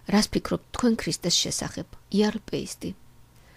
რას ფიქრობთ თქვენ ქრისტეს შესახებ? იარლ პეისტი.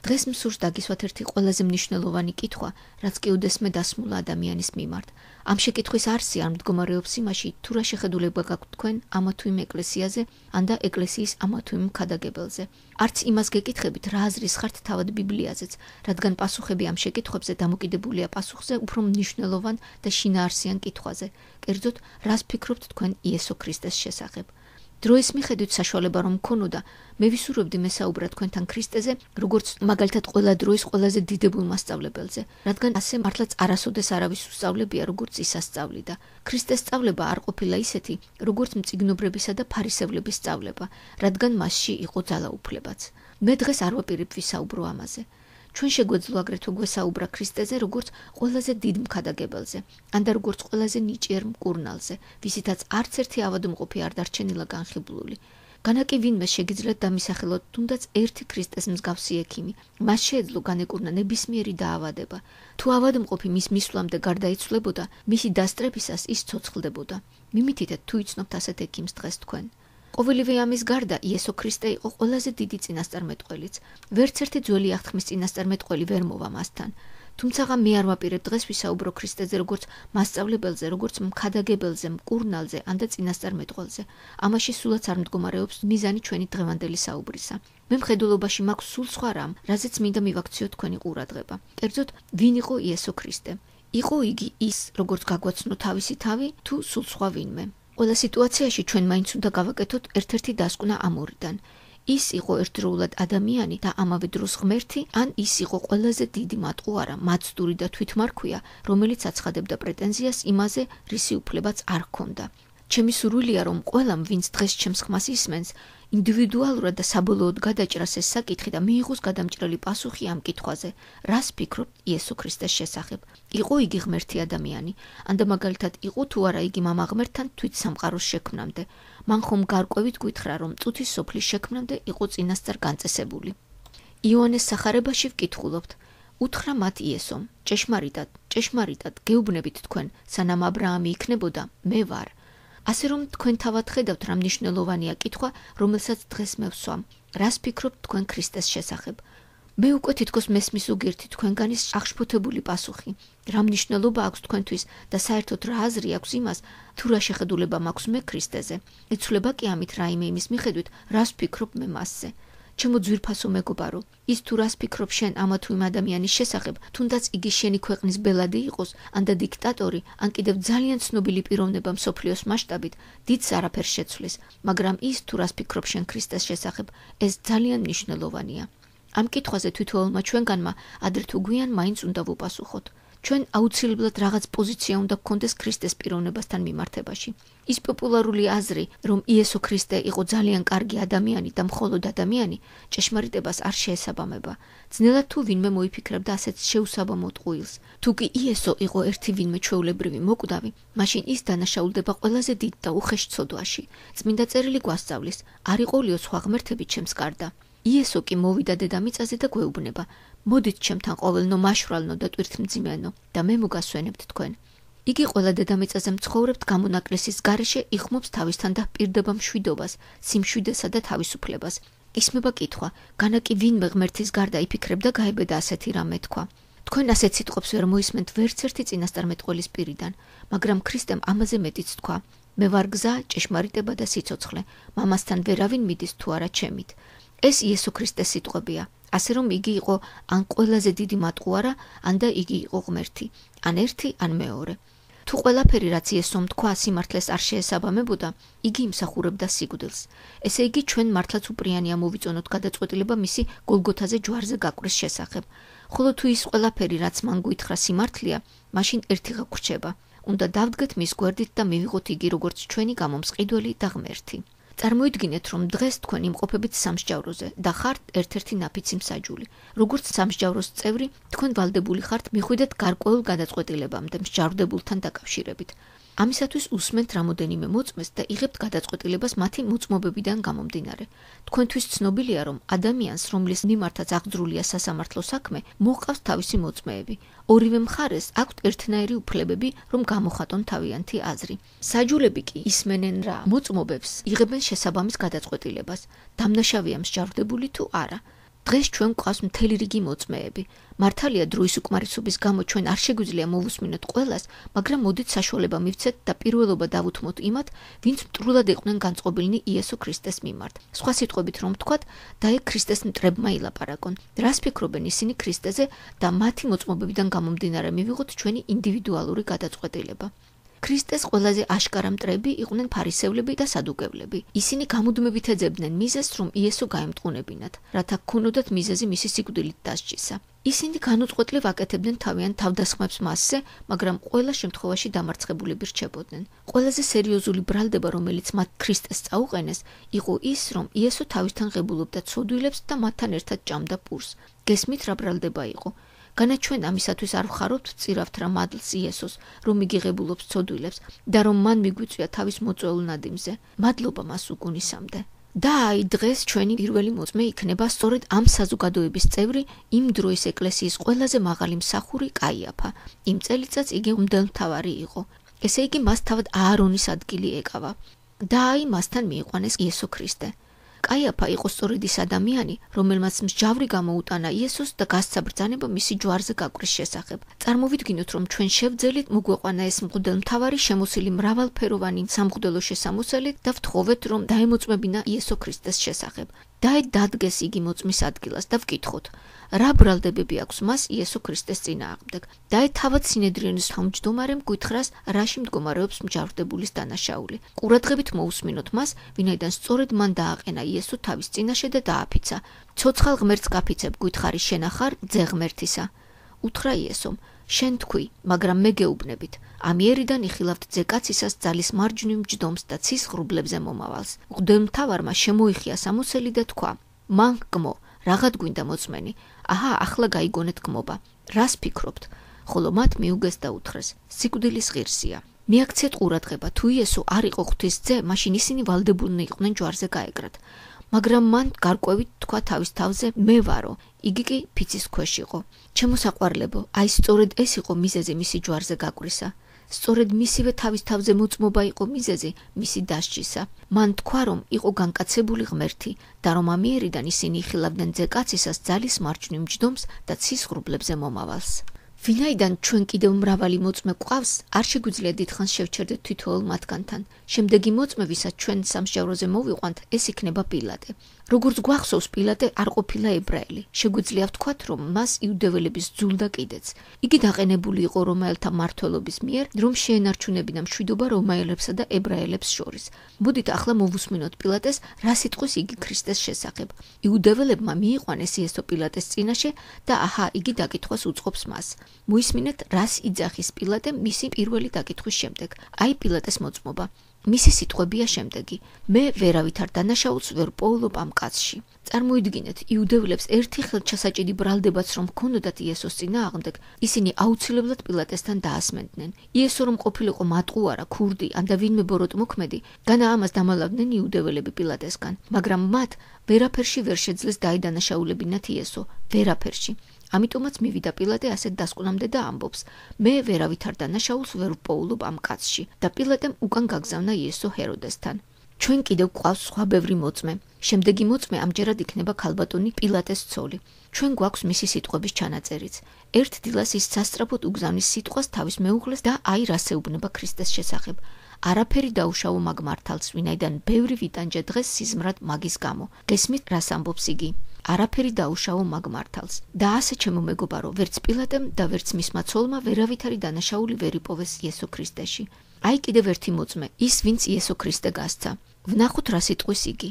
დღეს მსურს დაგისვათ ერთი ყველაზე მნიშვნელოვანი კითხვა, რაც კი უდესმე დასმულა ადამიანის მიმართ. ამ შეკითხვის არსი არ მდგომარეობს იმაში, თუ რა შეხედულება გაქვთ თქვენ ამა თუ იმ ეკლესიაზე, ან და ეკლესიის ამა თუ იმ ქადაგებელზე. არც იმას გეკითხებით, რა აზრის ხართ თავად ბიბლიაზეც, რადგან პასუხები ამ შეკითხვებზე დამოკიდებულია პასუხზე უფრო მნიშვნელოვან და შინაარსიან კითხვაზე. კერძოდ, რას ფიქრობთ თქვენ იესო ქრისტეს შესახებ? დროის მიხედვით საშუალება რომ მქონოდა, მე ვისურვებდი მესაუბრა თქვენთან ქრისტეზე, როგორც მაგალითად ყველა დროის ყველაზე დიდებულ მასწავლებელზე, რადგან ასე მართლაც არასოდეს არავის უსწავლებია, როგორც ის ასწავლიდა. ქრისტეს სწავლება არ ყოფილა ისეთი, როგორც მწიგნობრებისა და ფარისევლების სწავლება, რადგან მასში იყო ძალაუფლებაც. მე დღეს არ ვაპირებ ვისაუბრო ამაზე. ჩვენ შეგვეძლო აგრეთვე გვესაუბრა ქრისტეზე, როგორც ყველაზე დიდ მქადაგებელზე, ან და როგორც ყველაზე ნიჭიერ მკურნალზე, ვისითაც არც ერთი ავადმყოფი არ დარჩენილა განხიბლული. განა კი ვინმე შეგიძლიათ დამისახელოთ თუნდაც ერთი ქრისტეს მსგავსი ექიმი, მას შეეძლო განეკურნა ნებისმიერი დაავადება. თუ ავადმყოფი მის მისვლამდე გარდაიცვლებოდა, მისი დასწრებისას ის ცოცხლდებოდა. მიმითითეთ, თუ იცნობთ ასეთ ექიმს დღეს თქვენ. ყოველივე ამის გარდა იესო ქრისტე იყო ყველაზე დიდი წინასწარმეტყველიც. ვერც ერთი ძველი აღთქმის წინასწარმეტყველი ვერ მოვა მასთან. თუმცა მე არ ვაპირებ დღეს ვისაუბრო ქრისტეზე როგორც მასწავლებელზე, როგორც მქადაგებელზე, მკურნალზე, ან და წინასწარმეტყველზე. ამაში სულაც არ მდგომარეობს მიზანი ჩვენი დღევანდელი საუბრისა. მე მხედველობაში მაქვს სულ სხვა რამ, რაზეც მინდა მივაქციო თქვენი ყურადღება. კერძოდ, ვინ იყო იესო ქრისტე? იყო იგი ის, როგორც გაგვაცნო თავისი თავი, თუ სულ სხვა ვინმე? ყველა სიტუაციაში ჩვენ მაინც უნდა გავაკეთოთ ერთ-ერთი დასკვნა ამ ორიდან. ის იყო ერთდროულად ადამიანი და ამავე დროს ღმერთი, ან ის იყო ყველაზე დიდი მატყუარა, მაცდური და თვითმარქვია, რომელიც აცხადებდა პრეტენზიას იმაზე, რისი უფლებაც არ ჰქონდა. ჩემი სურვილია, რომ ყველამ, ვინც დღეს ჩემს ხმას ისმენს, ინდივიდუალურად და საბოლოოდ გადაჭრას ეს საკითხი და მიიღოს გადამჭრელი პასუხი ამ კითხვაზე, რას ფიქრობთ იესო ქრისტეს შესახებ? იყო იგი ღმერთი ადამიანი, ან და მაგალითად იყო თუ არა იგი მამა ღმერთთან თვით სამყაროს შექმნამდე? მან ხომ გარკვევით გითხრა, რომ წუთის სოფლის შექმნამდე იყო წინასწარ განწესებული. იოანეს სახარებაში ვკითხულობთ, უთხრა მათ იესომ, ჭეშმარიტად, გეუბნებით თქვენ, სანამ აბრაამი იქნებოდა, მე ვარ. ასე რომ თქვენ თავად ხედავთ რა მნიშვნელოვანია კითხვა, რომელსაც დღეს მე ვსვამ. რას ფიქრობთ თქვენ ქრისტეს შესახებ? მე უკვე თითქოს მესმის ზოგიერთი თქვენგანის აღშფოთებული პასუხი. რა მნიშვნელობა აქვს თქვენთვის და საერთოდ რა აზრი აქვს იმას, თუ რა შეხედულება მაქვს მე ქრისტეზე? იცვლება კი ამით რაიმე იმის მიხედვით, რას ვფიქრობ მე მასზე. ჩემო ძვირფასო მეგობარო, ის თუ რას ფიქრობ შენ ამა თუ იმ ადამიანის შესახებ, თუნდაც იგი შენი ქვეყნის ბელადი იყოს, ან და დიქტატორი, ან კიდევ ძალიან ცნობილი პიროვნება მსოფლიოს მასშტაბით, დიდს არაფერს შეცვლის, მაგრამ ის თუ რას ფიქრობ შენ ქრისტეს შესახებ, ეს ძალიან მნიშვნელოვანია. ამ კითხვაზე თითოეულმა ჩვენგანმა ადრე თუ გვიან მაინც უნდა ვუპასუხოთ. ჩვენ აუცილებლად რაღაც პოზიცია უნდა გქონდეს ქრისტეს პიროვნებასთან მიმართებაში. ის პოპულარული აზრი, რომ იესო ქრისტე იყო ძალიან კარგი ადამიანი და მხოლოდ ადამიანი, ჭეშმარიტებას არ შეესაბამება. ძნელად თუ ვინმე მოიფიქრებდა ასეთ შეუსაბამო ტყუილს. თუ კი იესო იყო ერთი ვინმე ჩვეულებრივი მოკვდავი, მაშინ ის დანაშაულდება ყველაზე დიდ და უხეშ ცოდვაში. წმინდა წერილი გვასწავლის, არ იყოლიო სხვა ღმერთები ჩემს გარდა. იესო კი მოვიდა დედამიწაზე და გვეუბნება, მოდით ჩემთან ყოველნო მაშვრალნო და ტვირთმძიმენო და მე მოგასვენებთ თქვენ. იგი ყველა დედამიწაზე მცხოვრებთ გამონაკლისის გარეშე იხმობს თავისთან და პირდება მშვიდობას, სიმშვიდესა და თავისუფლებას. ისმება კითხვა, განა კი ვინმე ღმერთის გარდა იფიქრებდა გაებედა ასეთი რამე თქვა. თქვენ ასეთ სიტყვებს ვერ მოისმენთ ვერც ერთი წინასწარმეტყველის პირიდან, მაგრამ ქრისტემ ამაზე მეტიც თქვა. მე ვარ გზა, ჭეშმარიტება და სიცოცხლე, მამასთან ვერავინ მიდის თუ არა ჩემით. ეს იესო ქრისტეს სიტყვებია, ასე რომ იგი იყო ან ყველაზე დიდი მატყუარა, ან და იგი იყო ღმერთი, ან ერთი, ან მეორე. თუ ყველაფერი რაც იესომ თქვა სიმართლეს არ შეესაბამებოდა, იგი იმსახურებდა სიკვდილს. ესე იგი ჩვენ მართლაც უპრიანია მოვიწონოთ გადაწყვეტილება მისი გოლგოთაზე ჯვარზე გაკვრის შესახებ. ხოლო თუ ის ყველაფერი რაც მან გითხრა სიმართლეა, მაშინ ერთი გაგვრჩება. უნდა დავდგეთ მის გვერდით და მივიღოთ იგი როგორც ჩვენი გამომსყიდველი და ღმერთი. წარმოიდგინეთ, რომ დღეს თქვენ იმყოფებით სამსჯავროზე და ხართ ერთ-ერთი ნაფიცი მსაჯული. როგორც სამსჯავროს წევრი, თქვენ ვალდებული ხართ მიხვიდეთ გარკვეულ გადაწყვეტილებამდე მსჯავრდებულთან დაკავშირებით. ამისათვის უსმენთ რამოდენიმე მოწმეს და იღებთ გადაწყვეტილებას მათი მოწმობებიდან გამომდინარე. თქვენთვის ცნობილია, რომ ადამიანს, რომლის მიმართაც აღძრულია სასამართლო საქმე, მოჰყავს თავისი მოწმეები. ორივე მხარეს აქვთ ერთნაირი უფლებები, რომ გამოხატონ თავიანთი აზრი. საჯულები კი ისმენენ რა მოწმობებს, იღებენ შესაბამის გადაწყვეტილებას, დამნაშავეა მსჯავრდებული თუ არა. დღეს ჩვენ გვყავს მთელი რიგი მოწმეები. მართალია დროის უკმარისობის გამო ჩვენ არ შეგვიძლია მოვუსმინოთ ყველას, მაგრამ მოდით საშუალება მივცეთ და პირველობა დავუთმოთ იმათ, ვინც მტრულად იყვნენ განწყობილნი იესო ქრისტეს მიმართ. სხვა სიტყვებით რომ ვთქვათ, დაე ქრისტეს მტრებმა ილაპარაკონ. რას ფიქრობენ ისინი ქრისტეზე და მათი მოწმობებიდან გამომდინარე მივიღოთ ჩვენი ინდივიდუალური გადაწყვეტილება. ქრისტეს ყველაზე აშკარა მტრები იყვნენ ფარისევლები და სადუკევლები. ისინი გამუდმებით ეძებდნენ მიზეზს, რომ იესო გაემტყუნებინათ, რათა გქონოდათ მიზეზი მისი სიკვდილით დასჯისა. ისინი განუწყვეტლივ აკეთებდნენ თავიანთ თავდასხმებს მასზე, მაგრამ ყველა შემთხვევაში დამარცხებულები რჩებოდნენ. ყველაზე სერიოზული ბრალდება, რომელიც მათ ქრისტეს წაუყენეს, იყო ის, რომ იესო თავისთან ღებულობდა ცოდვილებს და მათთან ერთად ჭამდა პურს. გესმით რა ბრალდება იყო? განა ჩვენ ამისათვის არ ვხარავთ ვწირავთ რა მადლს იესოს, რომ იგი ღებულობს ცოდვილებს და რომ მან მიგვიწვია თავის მოწვეულ ნადიმზე. მადლობა მას უგუნისამდე. და აი დღეს ჩვენი პირველი მოწმე იქნება სწორედ ამ საზოგადოების წევრი, იმ დროის ეკლესიის ყველაზე მაღალი მსახური კაიაფა. იმ წელიწადს იგი მღვდელმთავარი იყო. ესე იგი მას თავად აარონის ადგილი ეკავა. და აი მასთან მიიყვანეს იესო ქრისტე. კაიაფა იყო სწორედ ის ადამიანი, რომელმაც მსჯავრი გამოუტანა იესოს და გასცა ბრძანება მისი ჯვარზე გაკვრის შესახებ. წარმოვიდგინოთ, რომ ჩვენ შევძელით მოგვეყვანა ეს მღვდელმთავარი შემოსილი მრავალფეროვანი სამღვდელო შესამოსელით და ვთხოვეთ, რომ დაემოწმებინა იესო ქრისტეს შესახებ. დადგეს იგი მოწმის ადგილას და ვკითხოთ, რა ბრალდებები აქვს მას იესო ქრისტეს წინააღმდეგ. თავად სინედრიონის თავმჯდომარემ გვითხრას, რაში მდგომარეობს მსჯავრდებულის დანაშაული. ყურადღებით მოусმინოთ მას, ვინაიდან სწორედ მან დააყენა იესო თავის წინაშე და დააფიცა. ცოცხალ ღმერთს გაფიცებ, გითხარი შენ ახარ ძე ღმერთისა. უთხრა იესომ, შენ თქვი, მაგრამ მე გეუბნებით. ამიერიდან იხილავთ ძეკაცისას ძალის მარჯვნივ მჯდომს და ცის ღრუბლებზე მომავალს. მღვდელმთავარმა შემოიხია სამოსელი და თქვა, მან გკმო, რაღად გვინდა მოწმენი. აჰა, ახლა გაიგონეთ გმობა. რას ფიქრობთ? ხოლო მათ მიუგეს და უთხრეს, სიკვდილის ღირსია. მიაქცეთ ყურადღება, თუ იესო არ იყო ღვთის ძე, მაშინ ისინი ვალდებულნი იყვნენ ჯვარზე გაეკრათ. მაგრამ მან გარკვევით თქვა თავის თავზე, მე ვარო, იგი კი ფიცის ქვეშ იყო. ჩემო საყვარლებო, აი სწორედ ეს იყო მიზეზი მისი ჯვარზე გაკვრისა. სწორედ მისივე თავის თავზე მოწმობა იყო მიზეზი მისი დასჯისა. მან თქვა, რომ იყო განკაცებული ღმერთი და რომ ამიერიდან ისინი იხილავდნენ ძეკაცისას ძალის მარჯვნივ მჯდომს და ცის ღრუბლებზე მომავალს. ვინაიდან ჩვენ კიდევ მრავალი მოწმე გვყავს, არ შეგვიძლია დიდხანს შევჩერდეთ თითოეულ მათგანთან. შემდეგი მოწმე, ვისაც ჩვენ სამსჯავროზე მოვიყვანთ, ეს იქნება პილატე. როგორც გვახსოვს, პილატე არ ყოფილა ებრაელი. შეგვიძლია ვთქვათ, რომ მას იუდეველების ძულდა კიდეც. იგი დაყენებული იყო რომაელთა მმართველობის მიერ, რომ შეენარჩუნებინა მშვიდობა რომაელებსა და ებრაელებს შორის. მოდით ახლა მოვусმინოთ პილატეს, რა სიტყვის იგი ქრისტეს შესახებ. იუდეველებმა მიიყვანეს იესო პილატეს წინაშე და აჰა, იგი დაკითხვას უწყობს მას. მოისმინეთ, რას იძახის პილატე მისი პირველი დაკითხვის შემდეგ. აი პილატეს მოწმობა. მისი სიტყვებია შემდეგი: მე ვერავით არ დანაშაულს ვერ პოულობ ამ კაცში. წარმოიდგინეთ, იუდეველებს ერთი ხელჩასაჭიდი ბრალდებაც რომ ჰქონდათ იესოს წინააღმდეგ, ისინი აუცილებლად პილატესთან დაასმენდნენ. იესო რომ ყოფილიყო მატყუარა, ქურდი, ან და ვინმე ბოროტმოქმედი, განა ამას დამალავდნენ იუდეველები პილატესგან, მაგრამ მათ ვერაფერში ვერ შეძლეს დაიდანაშაულებინათ იესო, ვერაფერში. ამიტომაც მივიდა პილატე ასეთ დასკვნამდე და ამბობს: მე ვერავით არ დანაშაულს ვერ ვპოულობ ამ კაცში და პილატემ უკან გაგზავნა იესო ჰეროდესთან. ჩვენ კიდევ გვყავს სხვა ბევრი მოწმე. შემდეგი მოწმე ამჯერად იქნება ქალბატონი პილატეს ცოლი. ჩვენ გვაქვს მისი სიტყვების ჩანაწერიც. ერთ დილას ის სასწრაფოდ უგზავნის სიტყვას თავის მეუღლეს და აი რას ეუბნება ქრისტეს შესახებ. არაფერი დაუშავო მაგ მართალს, ვინაიდან ბევრი ვიტანჯე დღეს სიზმრად მაგის გამო. გესმით რას ამბობს იგი? არაფერი დაუშავო მაგ მართალს. და ასე ჩემო მეგობარო, ვერც პილატემ და ვერც მისმა ცოლმა ვერავითარი დანაშაული ვერ იპოვეს იესო ქრისტეში. აი კიდევ ერთი მოწმე, ის ვინც იესო ქრისტე გასცა. ვნახოთ რა სიტყვის იგი.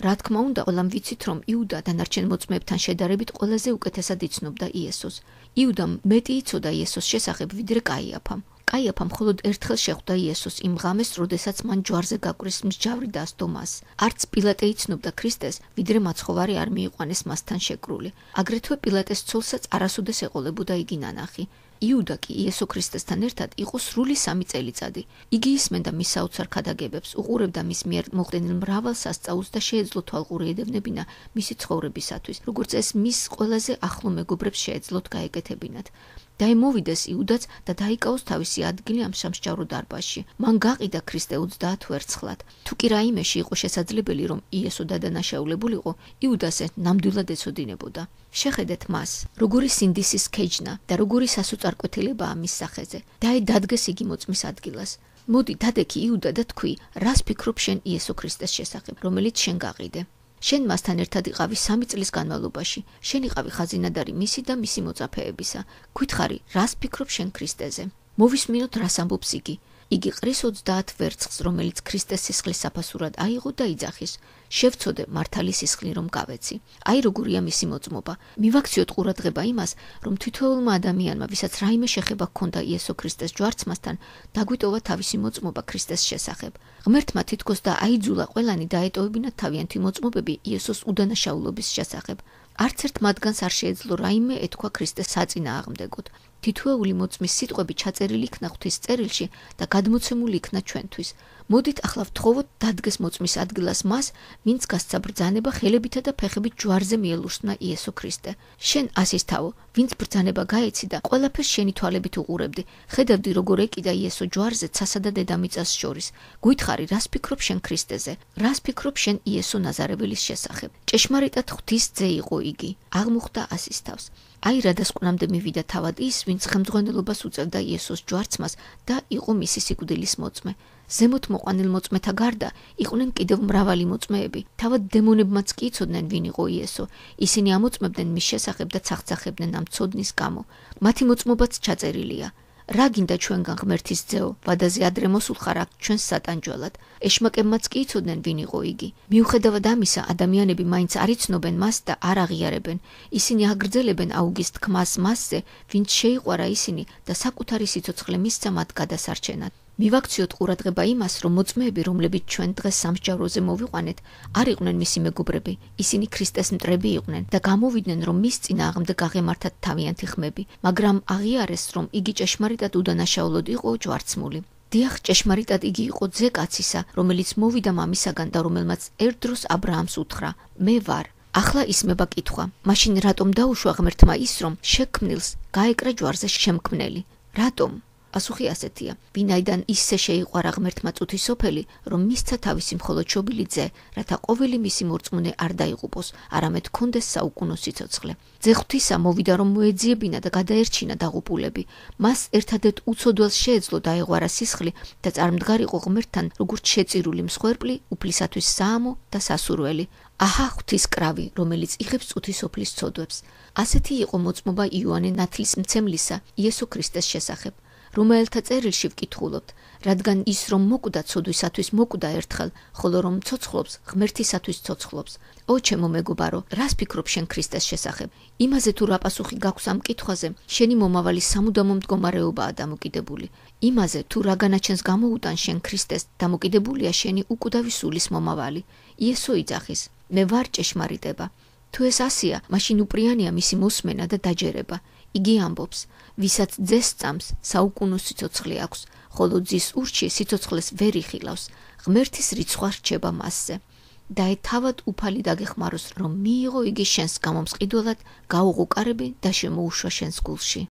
რა თქმა უნდა, ყველამ ვიცით, რომ იუდა დანარჩენ მოწმეებთან შედარებით ყველაზე უკეთესად იცნობდა იესოს. იუდამ მეტი იცოდა იესოს შესახებ, ვიდრე კაიაფამ. კაიაფა მხოლოდ ერთხელ შეხვდა იესოს იმ ღამეს, როდესაც მან ჯვარზე გაკვრის მსჯავრი დასდო მას. არც პილატე იცნობდა ქრისტეს, ვიდრე მაცხოვარი არ მიიყვანეს მასთან შეკრული. აგრეთვე პილატეს ცოლსაც არასოდეს ეყოლებოდა იგი ნანახი. იუდა კი იესო ქრისტესთან ერთად იყო სრული 3 წელიწადი. იგი ისმენდა მის საოცარ ქადაგებებს, უყურებდა მის მიერ მოხდენილ მრავალ სასწაულს და შეეძლო თვალყური ედევნებინა მისი ცხოვრებისათვის, როგორც ეს მის ყველაზე ახლო მეგობრებს შეეძლოთ გაეკეთებინათ. დაემოვიდეს იუდაც და დაიკავოს თავისი ადგილი ამ სამსჯავრო დარბაზში. მან გაყიდა ქრისტე 30 ვერცხლად. თუ კი რაიმეში იყო შესაძლებელი, რომ იესო დადანაშაულებულიყო, იუდასე ნამდვილად ეცოდინებოდა. შეხედეთ მას, როგორი სინდისის ქეჯნა და როგორი სასოწარკვეთილებაა მის სახეზე. დადგეს იგი მოწმის ადგილას. მოდი, დადექი იუდა და თქვი, რას ფიქრობ შენ იესო ქრისტეს შესახებ, რომელიც შენ გაყიდე. შენ მასთან ერთად იყავი 3 წლის განმავლობაში. შენ იყავი ხაზინადარი მისი და მისი მოწაფეებისა. გვითხარი, რას ფიქრობ შენ ქრისტეზე? მოვისმინოთ, რას ამბობს იგი. იგი ყრის 30 ვერცხლს, რომელიც ქრისტეს სისხლის საფასურად აიღო და იძახის. შევწოდე მართალი სისხლი რომ გავეცი. აი როგორია მისი მოწმობა. მივაქციოთ ყურადღება იმას, რომ თითოეულმა ადამიანმა, ვისაც რაიმე შეხება ჰქონდა იესო ქრისტეს ჯვარცმასთან, დაგვიტოვა თავისი მოწმობა ქრისტეს შესახებ. ღმერთმა თითქოს და აიძულა ყველანი დაეტოვებინათ თავიანთი მოწმობები იესოს უდანაშაულობის შესახებ. არც ერთ მათგანს არ შეეძლო რაიმე ეთქვა ქრისტეს საწინააღმდეგოდ. თითოეული მოწმის სიტყვები ჩაწერილი იქნა ღვთის წერილში და გადმოცემული იქნა ჩვენთვის. მოდით ახლა ვთხოვოთ დადგეს მოწმის ადგილას მას, ვინც გასცა ბრძანება ხელებითა და ფეხებით ჯვარზე მიელურსნა იესო ქრისტე. შენ ასისთავო, ვინც ბრძანება გაეცი და ყველაფერს შენი თვალებით უყურებდი. ხედავდი როგორ ეკიდა იესო ჯვარზე ცასა და დედამიწას შორის. გვითხარი, რას ფიქრობ შენ ქრისტეზე? რას ფიქრობ შენ იესო ნაზარეველის შესახებ? ჭეშმარიტად ღვთის ძე იყო იგი. აღმოხდა ასისთავს. აი რადასკვნამდე მივიდა თავად ის, ვინც ხელმძღვანელობას უწევდა იესოს ჯვარცმას და იყო მისი სიკვდილის მოწმე. ზემოთ მოყვანილ მოწმეთა გარდა იყვნენ კიდევ მრავალი მოწმეები. თავად დემონებმაც კი იცოდნენ, ვინ იყო იესო. ისინი ამოწმებდნენ მის შესახებ და ცახცახებდნენ ამ ცოდნის გამო. მათი მოწმობაც ჩაწერილია. რა გინდა ჩვენგან ღმერთის ძეო, ვადაზე ადრე მოსულხარ აქ ჩვენს სატანჯველად. ეშმაკებმაც კი იცოდნენ, ვინ იყო იგი. მიუხედავად ამისა, ადამიანები მაინც არ იცნობენ მას და არ აღიარებენ. ისინი აგრძელებენ აუგის თქმას მასზე, ვინც შეიყვარა ისინი და საკუთარი სიცოცხლე მისცა მათ გადასარჩენად. მივაქციოთ ყურადღება იმას, რომ მოწმეები, რომლებიც ჩვენ დღეს სამსჯავროზე მოვიყვანეთ, არ იყვნენ მისი მეგობრები. ისინი ქრისტეს მტრები იყვნენ და გამოვიდნენ, რომ მის წინააღმდეგ აღემართათ თავიანთი ხმები, მაგრამ აღიარეს, რომ იგი ჭეშმარიტად უდანაშაულოდ იყო ჯვარცმული. დიახ, ჭეშმარიტად იგი იყო ძე კაცისა, რომელიც მოვიდა მამისაგან და რომელმაც ერთ დროს აბრაამს უთხრა: მე ვარ. ახლა ისმება კითხვა: მაშინ რატომ დაუშვა ღმერთმა ის, რომ შექმნილს გაეკრა ჯვარზე შემქმნელი? რატომ? პასუხი ასეთია: ვინაიდან ისე შეიყვარა ღმერთმა წუთისოფელი, რომ მისცა თავისი მხოლოდ შობილი ძე, რათა ყოველი მისი მორწმუნე არ დაიღუპოს, არამედ ჰქონდეს საუკუნო სიცოცხლე. ძე ღვთისა მოვიდა, რომ მოეძიებინა და გადაერჩინა დაღუპულები. მას ერთადერთ უცოდველს შეეძლო დაეღვარა სისხლი და წარმდგარიყო ღმერთთან, როგორც შეწირული მსხვერპლი, უფლისათვის საამო და სასურველი. აჰა ღვთის კრავი, რომელიც იღებს წუთისოფლის ცოდვებს. ასეთი იყო მოწმობა იოანე ნათლისმცემლისა იესო ქრისტეს შესახებ. რომელთა წერილში ვკითხულობთ, რადგან ის რომ მოკვდა ცოდვისათვის მოკვდა ერთხელ, ხოლო რომ ცოცხლობს ღმერთისათვის ცოცხლობს. ო ჩემო მეგობარო, რას ფიქრობ შენ ქრისტეს შესახებ? იმაზე თუ რა პასუხი გაქვს ამ კითხვაზე, შენი მომავალი სამუდამო მდგომარეობაა დამოკიდებული. იმაზე თუ რა განაჩენს გამოუტან შენ ქრისტეს, დამოკიდებულია შენი უკვდავი სულის მომავალი. იესო იძახის: მე ვარ ჭეშმარიტება. თუ ეს ასია, მაშინ უპრიანია მისი მოსმენა და დაჯერება. იგი ამბობს: ვისაც ძეს წამს, საუკუნო სიცოცხლე აქვს, ხოლო ძის ურჩი სიცოცხლეს ვერ იხილავს. ღმერთის რიცხვა რჩება მასზე. და თავად უფალი დაგეხმაროს, რომ მიიღო იგი შენს გამომსყიდველად, გაუღო კარები და შემოუშვა შენს გულში.